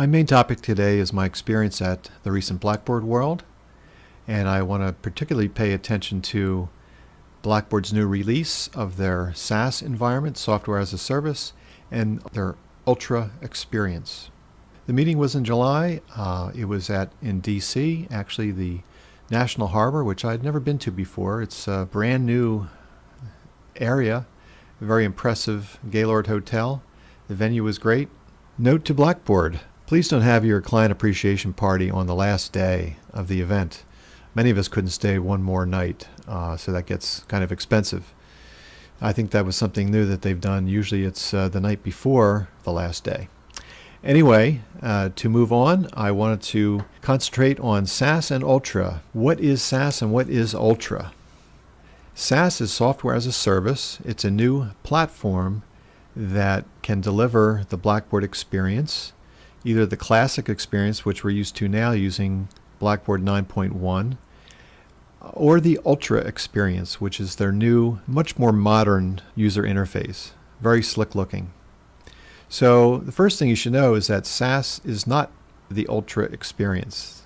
My main topic today is my experience at the recent Blackboard World, and I want to particularly pay attention to Blackboard's new release of their SaaS environment, software as a service, and their Ultra experience. The meeting was in July. It was in DC, actually the National Harbor, which I'd never been to before. It's a brand new area, a very impressive Gaylord Hotel. The venue was great. Note to Blackboard: please don't have your client appreciation party on the last day of the event. Many of us couldn't stay one more night, so that gets kind of expensive. I think that was something new that they've done. Usually it's the night before the last day. Anyway, to move on, I wanted to concentrate on SaaS and Ultra. What is SaaS and what is Ultra? SaaS is software as a service. It's a new platform that can deliver the Blackboard experience, either the classic experience, which we're used to now using Blackboard 9.1, or the Ultra experience, which is their new, much more modern user interface. Very slick looking. So the first thing you should know is that SaaS is not the Ultra experience.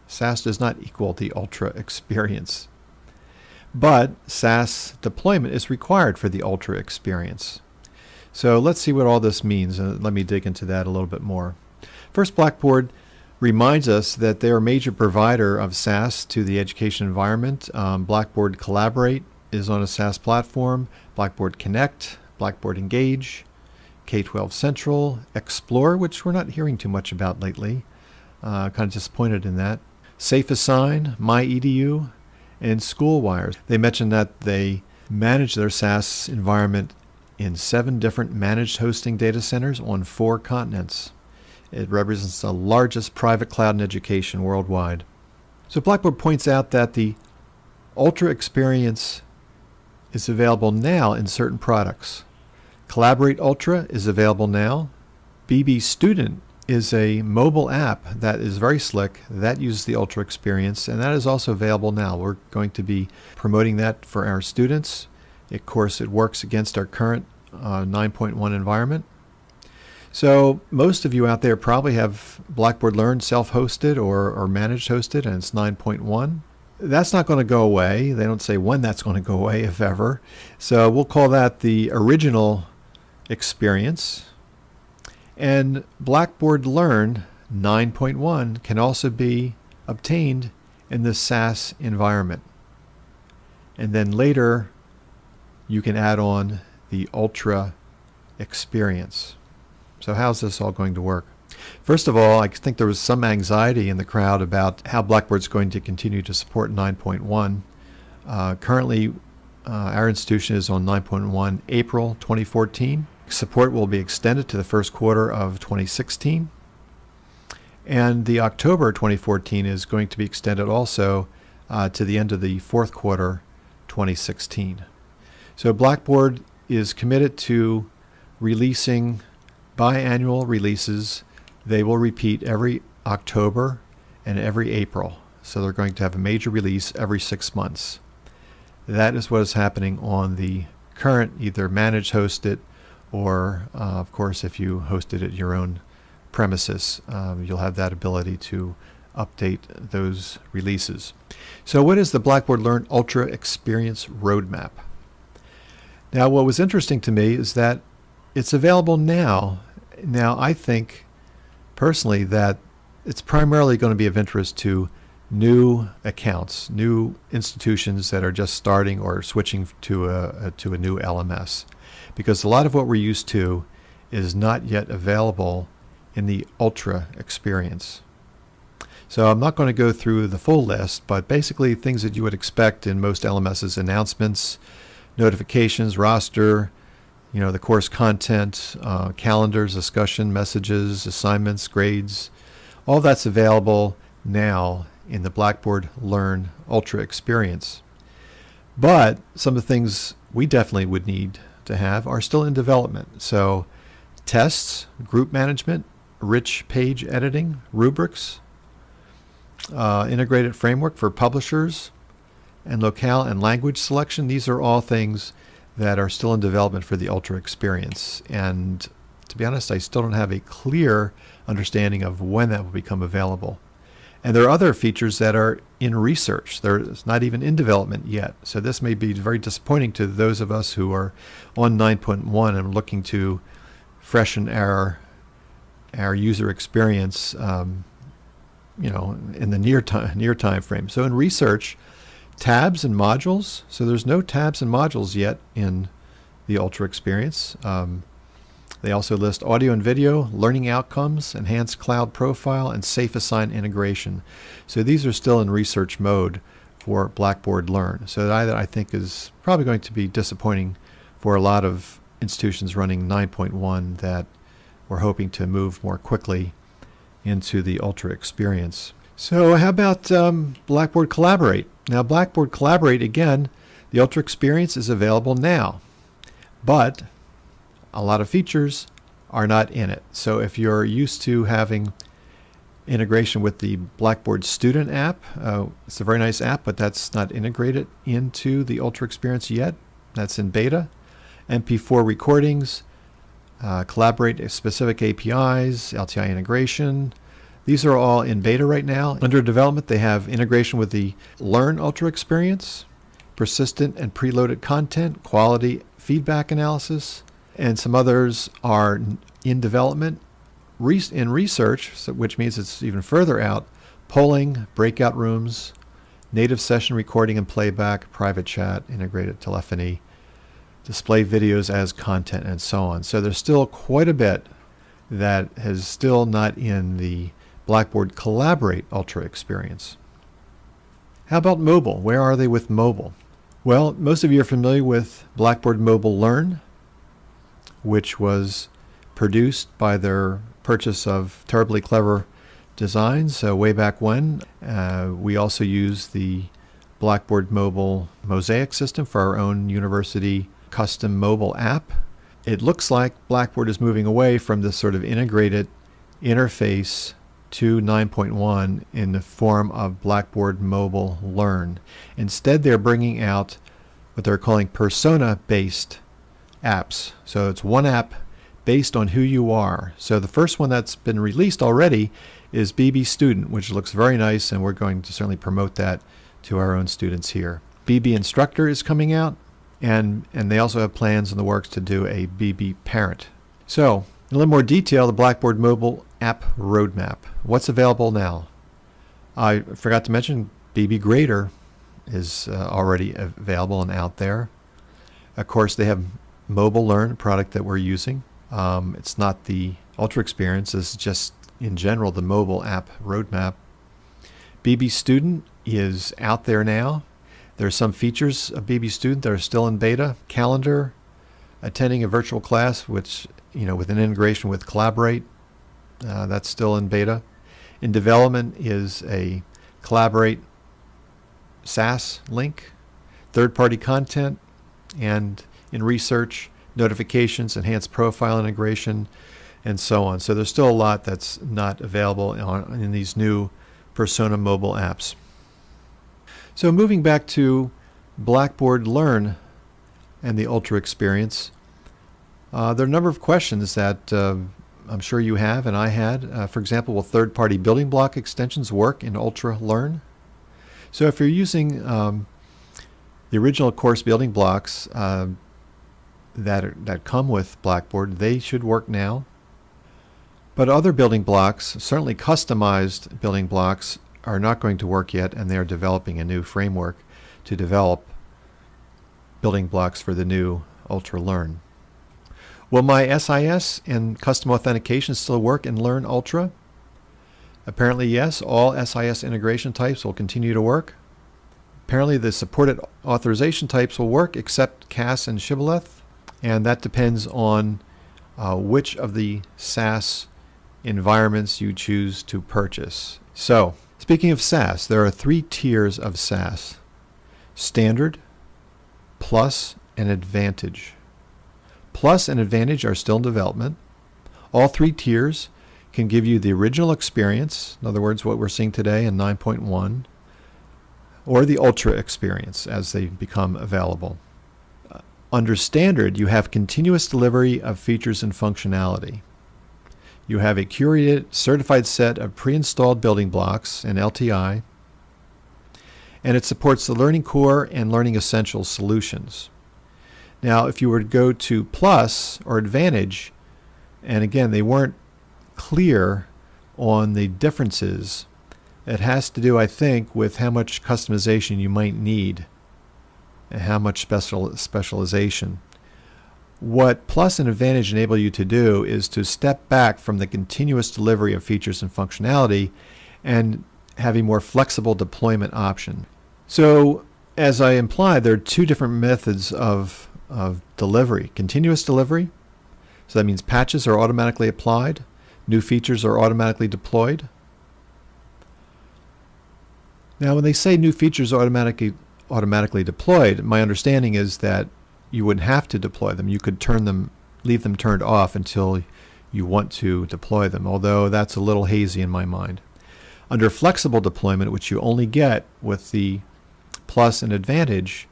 SaaS does not equal the Ultra experience. But SaaS deployment is required for the Ultra experience. So let's see what all this means, and let me dig into that a little bit more. First, Blackboard reminds us that they're a major provider of SaaS to the education environment. Blackboard Collaborate is on a SaaS platform, Blackboard Connect, Blackboard Engage, K-12 Central, Explore, which we're not hearing too much about lately. Kind of disappointed in that. Safe Assign, MyEDU, and SchoolWires. They mentioned that they manage their SaaS environment in 7 different managed hosting data centers on 4 continents. It represents the largest private cloud in education worldwide. So Blackboard points out that the Ultra experience is available now in certain products. Collaborate Ultra is available now. BB Student is a mobile app that is very slick that uses the Ultra experience, and that is also available now. We're going to be promoting that for our students. Of course, it works against our current 9.1 environment. So most of you out there probably have Blackboard Learn self-hosted or managed hosted, and it's 9.1. That's not going to go away. They don't say when that's going to go away, if ever. So we'll call that the original experience. And Blackboard Learn 9.1 can also be obtained in the SaaS environment. And then later, you can add on the Ultra experience. So how's this all going to work? First of all, I think there was some anxiety in the crowd about how Blackboard's going to continue to support 9.1. Currently, our institution is on 9.1 April 2014. Support will be extended to the first quarter of 2016. And the October 2014 is going to be extended also to the end of the fourth quarter 2016. So Blackboard is committed to releasing biannual releases. They will repeat every October and every April. So they're going to have a major release every 6 months. That is what is happening on the current either managed hosted or, of course, if you host it at your own premises, you'll have that ability to update those releases. So what is the Blackboard Learn Ultra Experience Roadmap? Now, what was interesting to me is that it's available now. Now, I think personally that it's primarily going to be of interest to new accounts, new institutions that are just starting or switching to a new LMS, because a lot of what we're used to is not yet available in the Ultra experience. So I'm not going to go through the full list, but basically things that you would expect in most LMSs: announcements, notifications, roster, the course content, calendars, discussion, messages, assignments, grades. All that's available now in the Blackboard Learn Ultra experience. But some of the things we definitely would need to have are still in development. So tests, group management, rich page editing, rubrics, integrated framework for publishers, and locale and language selection. These are all things that are still in development for the Ultra experience. And to be honest, I still don't have a clear understanding of when that will become available. And there are other features that are in research. They're not even in development yet. So this may be very disappointing to those of us who are on 9.1 and looking to freshen our user experience, in the near time frame. So in research, tabs and modules. So there's no tabs and modules yet in the Ultra experience. They also list audio and video, learning outcomes, enhanced cloud profile, and safe assign integration. So these are still in research mode for Blackboard Learn. So that I think is probably going to be disappointing for a lot of institutions running 9.1 that we're hoping to move more quickly into the Ultra experience. So how about Blackboard Collaborate? Now Blackboard Collaborate, again, the Ultra experience is available now, but a lot of features are not in it. So if you're used to having integration with the Blackboard Student app, it's a very nice app, but that's not integrated into the Ultra experience yet. That's in beta. MP4 recordings, Collaborate specific APIs, LTI integration. These are all in beta right now. Under development, they have integration with the Learn Ultra experience, persistent and preloaded content, quality feedback analysis, and some others are in development. In research, which means it's even further out, polling, breakout rooms, native session recording and playback, private chat, integrated telephony, display videos as content, and so on. So there's still quite a bit that is still not in the Blackboard Collaborate Ultra experience. How about mobile? Where are they with mobile? Well, most of you are familiar with Blackboard Mobile Learn, which was produced by their purchase of Terribly Clever Designs way back when. We also use the Blackboard Mobile Mosaic system for our own university custom mobile app. It looks like Blackboard is moving away from this sort of integrated interface to 9.1 in the form of Blackboard Mobile Learn. Instead, they're bringing out what they're calling persona-based apps. So it's one app based on who you are. So the first one that's been released already is BB Student, which looks very nice, and we're going to certainly promote that to our own students here. BB Instructor is coming out, and they also have plans in the works to do a BB Parent. So in a little more detail, the Blackboard Mobile App Roadmap. What's available now? I forgot to mention BB Grader is already available and out there. Of course, they have Mobile Learn, a product that we're using. It's not the Ultra experience, it's just in general the mobile app roadmap. BB Student is out there now. There are some features of BB Student that are still in beta. Calendar, attending a virtual class, which, with an integration with Collaborate, that's still in beta. In development is a Collaborate SaaS link, third-party content, and in research, notifications, enhanced profile integration, and so on. So there's still a lot that's not available in these new Persona mobile apps. So moving back to Blackboard Learn and the Ultra experience, there are a number of questions that I'm sure you have and I had. For example, will third-party building block extensions work in Ultra Learn? So if you're using the original course building blocks that come with Blackboard, they should work now. But other building blocks, certainly customized building blocks, are not going to work yet, and they're developing a new framework to develop building blocks for the new Ultra Learn. Will my SIS and custom authentication still work in Learn Ultra? Apparently yes, all SIS integration types will continue to work. Apparently the supported authorization types will work except CAS and Shibboleth, and that depends on which of the SaaS environments you choose to purchase. So, speaking of SaaS, there are 3 tiers of SaaS: Standard, Plus, and Advantage. Plus and Advantage are still in development. All 3 tiers can give you the original experience, in other words, what we're seeing today in 9.1, or the Ultra experience as they become available. Under standard, you have continuous delivery of features and functionality. You have a curated, certified set of pre-installed building blocks and LTI, and it supports the Learning Core and Learning Essentials solutions. Now, if you were to go to Plus or Advantage, and again, they weren't clear on the differences, it has to do, I think, with how much customization you might need and how much specialization. What Plus and Advantage enable you to do is to step back from the continuous delivery of features and functionality and have a more flexible deployment option. So, as I implied, there are two different methods of delivery. Continuous delivery, so that means patches are automatically applied, new features are automatically deployed. Now, when they say new features are automatically deployed, my understanding is that you wouldn't have to deploy them. You could leave them turned off until you want to deploy them, although that's a little hazy in my mind. Under flexible deployment, which you only get with the Plus and Advantage,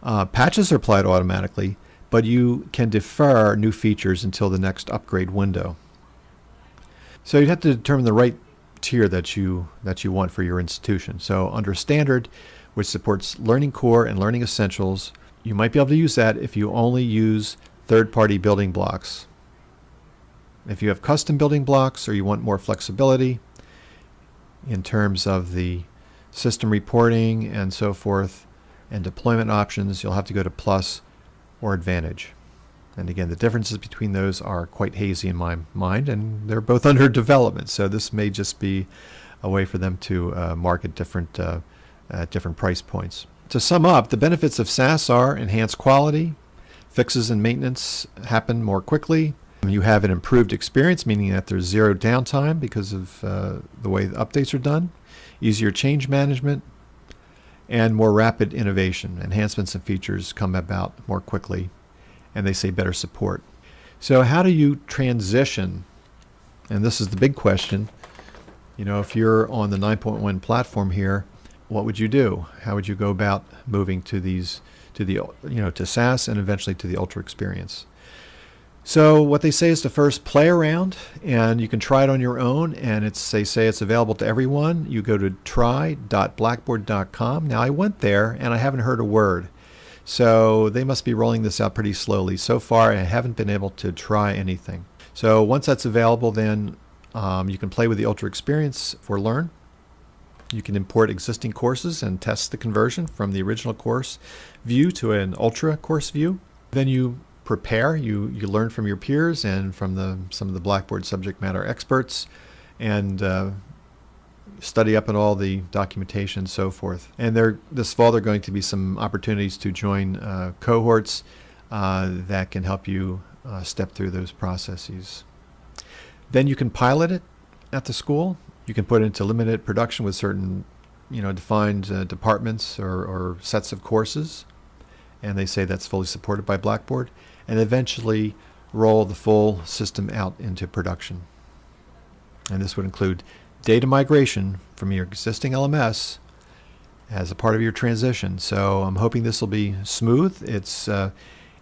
patches are applied automatically, but you can defer new features until the next upgrade window. So you'd have to determine the right tier that you want for your institution. So under Standard, which supports Learning Core and Learning Essentials, you might be able to use that if you only use third-party building blocks. If you have custom building blocks or you want more flexibility in terms of the system reporting and so forth and deployment options, you'll have to go to Plus or Advantage. And again, the differences between those are quite hazy in my mind, and they're both under development. So this may just be a way for them to market different price points. To sum up, the benefits of SaaS are enhanced quality, fixes and maintenance happen more quickly. You have an improved experience, meaning that there's zero downtime because of the way the updates are done, easier change management, and more rapid innovation. Enhancements and features come about more quickly, and they say better support. So how do you transition? And this is the big question. You know, if you're on the 9.1 platform here, what would you do? How would you go about moving to to SaaS and eventually to the Ultra experience? So what they say is to first play around, and you can try it on your own, and they say it's available to everyone. You go to try.blackboard.com. Now I went there and I haven't heard a word. So they must be rolling this out pretty slowly. So far I haven't been able to try anything. So once that's available, then you can play with the Ultra experience for Learn. You can import existing courses and test the conversion from the original course view to an Ultra course view. Then you prepare, you learn from your peers and from some of the Blackboard subject matter experts, and study up on all the documentation and so forth. And this fall there are going to be some opportunities to join cohorts that can help you step through those processes. Then you can pilot it at the school. You can put it into limited production with certain defined departments or sets of courses, and they say that's fully supported by Blackboard, and eventually roll the full system out into production. And this would include data migration from your existing LMS as a part of your transition. So I'm hoping this will be smooth.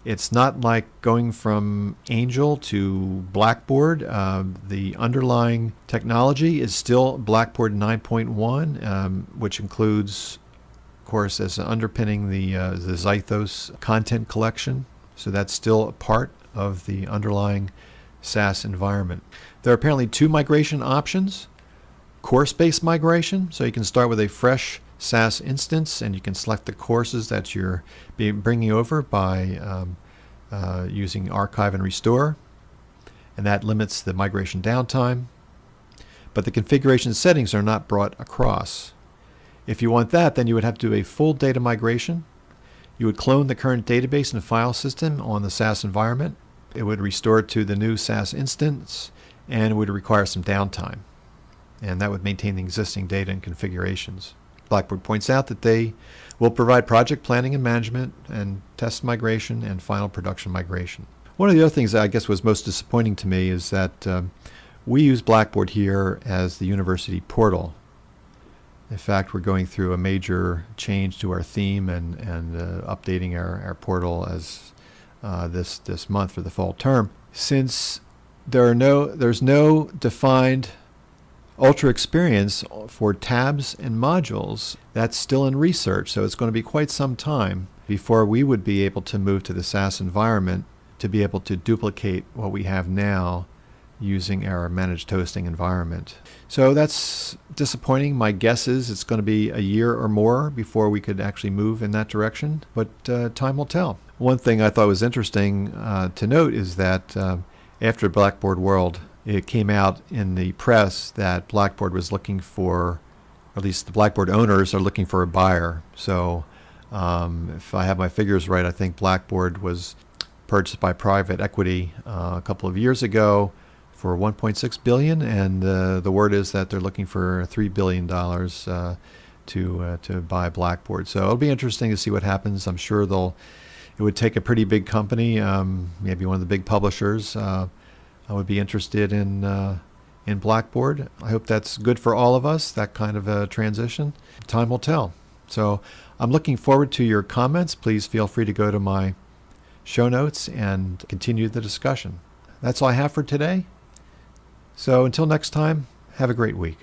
It's not like going from Angel to Blackboard. The underlying technology is still Blackboard 9.1, which includes, of course, as an underpinning the Zythos content collection. So that's still a part of the underlying SaaS environment. There are apparently two migration options. Course-based migration, so you can start with a fresh SaaS instance and you can select the courses that you're bringing over by using archive and restore, and that limits the migration downtime. But the configuration settings are not brought across. If you want that, then you would have to do a full data migration. You would clone the current database and file system on the SaaS environment. It would restore it to the new SaaS instance, and it would require some downtime. And that would maintain the existing data and configurations. Blackboard points out that they will provide project planning and management and test migration and final production migration. One of the other things that I guess was most disappointing to me is that we use Blackboard here as the university portal. In fact, we're going through a major change to our theme and updating our portal as this month for the fall term. Since there's no defined Ultra experience for tabs and modules, that's still in research, so it's going to be quite some time before we would be able to move to the SaaS environment to be able to duplicate what we have now using our managed hosting environment. So that's disappointing. My guess is it's going to be a year or more before we could actually move in that direction, but time will tell. One thing I thought was interesting to note is that after Blackboard World, it came out in the press that Blackboard was looking for, or at least the Blackboard owners are looking for a buyer. So if I have my figures right, I think Blackboard was purchased by private equity a couple of years ago for $1.6 billion, and the word is that they're looking for $3 billion to buy Blackboard. So it'll be interesting to see what happens. I'm sure it would take a pretty big company, maybe one of the big publishers. I would be interested in Blackboard. I hope that's good for all of us, that kind of a transition. Time will tell. So I'm looking forward to your comments. Please feel free to go to my show notes and continue the discussion. That's all I have for today. So until next time, have a great week.